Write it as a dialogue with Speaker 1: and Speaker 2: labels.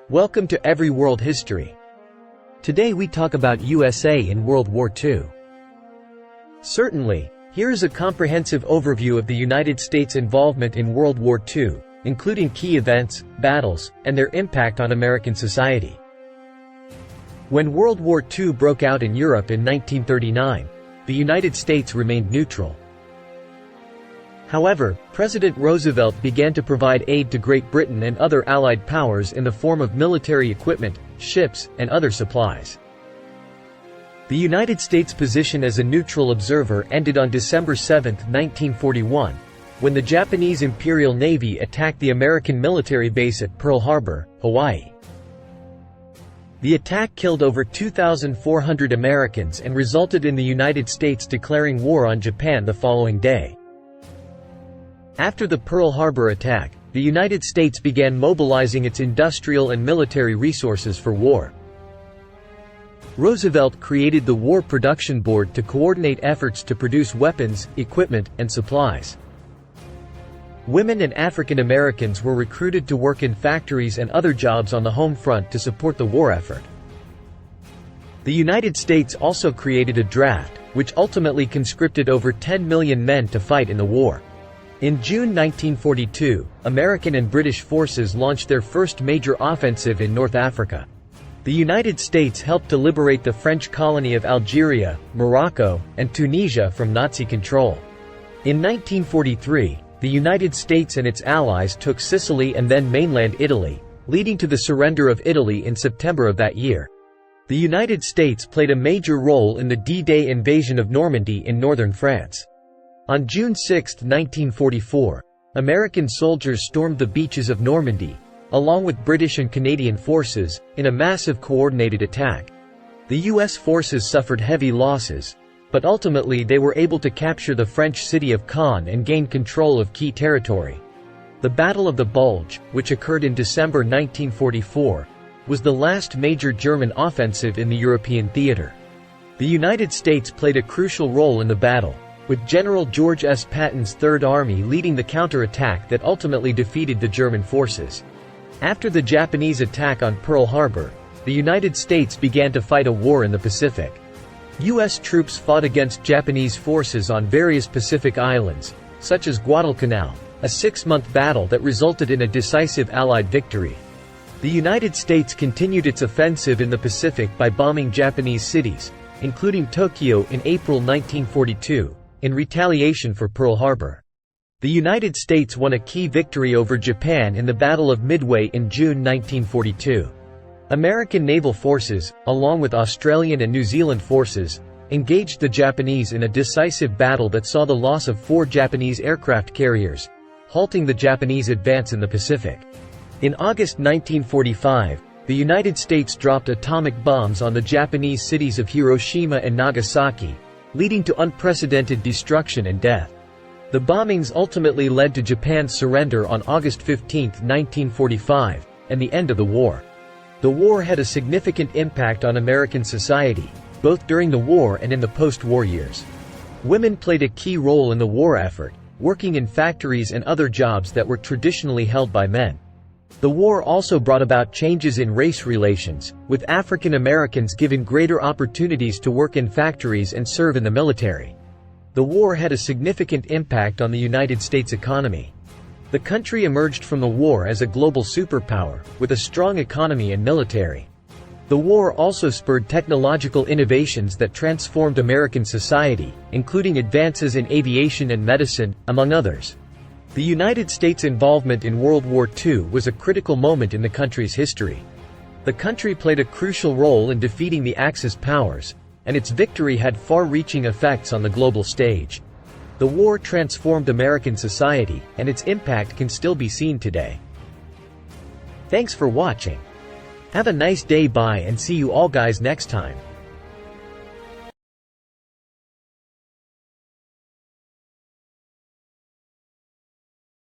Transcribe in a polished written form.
Speaker 1: Welcome to Every World History. Today we talk about USA in World War II. Certainly, here is a comprehensive overview of the United States' involvement in World War II, including key events, battles, and their impact on American society. When World War II broke out in Europe in 1939, the United States remained neutral. However, President Roosevelt began to provide aid to Great Britain and other Allied powers in the form of military equipment, ships, and other supplies. The United States' position as a neutral observer ended on December 7, 1941, when the Japanese Imperial Navy attacked the American military base at Pearl Harbor, Hawaii. The attack killed over 2,400 Americans and resulted in the United States declaring war on Japan the following day. After the Pearl Harbor attack, the United States began mobilizing its industrial and military resources for war. Roosevelt created the War Production Board to coordinate efforts to produce weapons, equipment, and supplies. Women and African Americans were recruited to work in factories and other jobs on the home front to support the war effort. The United States also created a draft, which ultimately conscripted over 10 million men to fight in the war. In June 1942, American and British forces launched their first major offensive in North Africa. The United States helped to liberate the French colony of Algeria, Morocco, and Tunisia from Nazi control. In 1943, the United States and its allies took Sicily and then mainland Italy, leading to the surrender of Italy in September of that year. The United States played a major role in the D-Day invasion of Normandy in northern France. On June 6, 1944, American soldiers stormed the beaches of Normandy, along with British and Canadian forces, in a massive coordinated attack. The U.S. forces suffered heavy losses, but ultimately they were able to capture the French city of Caen and gain control of key territory. The Battle of the Bulge, which occurred in December 1944, was the last major German offensive in the European theater. The United States played a crucial role in the battle, with General George S. Patton's Third Army leading the counterattack that ultimately defeated the German forces. After the Japanese attack on Pearl Harbor, the United States began to fight a war in the Pacific. U.S. troops fought against Japanese forces on various Pacific islands, such as Guadalcanal, a 6-month battle that resulted in a decisive Allied victory. The United States continued its offensive in the Pacific by bombing Japanese cities, including Tokyo in April 1942, in retaliation for Pearl Harbor. The United States won a key victory over Japan in the Battle of Midway in June 1942. American naval forces, along with Australian and New Zealand forces, engaged the Japanese in a decisive battle that saw the loss of 4 Japanese aircraft carriers, halting the Japanese advance in the Pacific. In August 1945, the United States dropped atomic bombs on the Japanese cities of Hiroshima and Nagasaki, leading to unprecedented destruction and death. The bombings ultimately led to Japan's surrender on August 15, 1945, and the end of the war. The war had a significant impact on American society, both during the war and in the post-war years. Women played a key role in the war effort, working in factories and other jobs that were traditionally held by men. The war also brought about changes in race relations, with African Americans given greater opportunities to work in factories and serve in the military. The war had a significant impact on the United States economy. The country emerged from the war as a global superpower, with a strong economy and military. The war also spurred technological innovations that transformed American society, including advances in aviation and medicine, among others. The United States' involvement in World War II was a critical moment in the country's history. The country played a crucial role in defeating the Axis powers, and its victory had far-reaching effects on the global stage. The war transformed American society, and its impact can still be seen today. Thanks for watching. Have a nice day, bye, and see you all guys next time.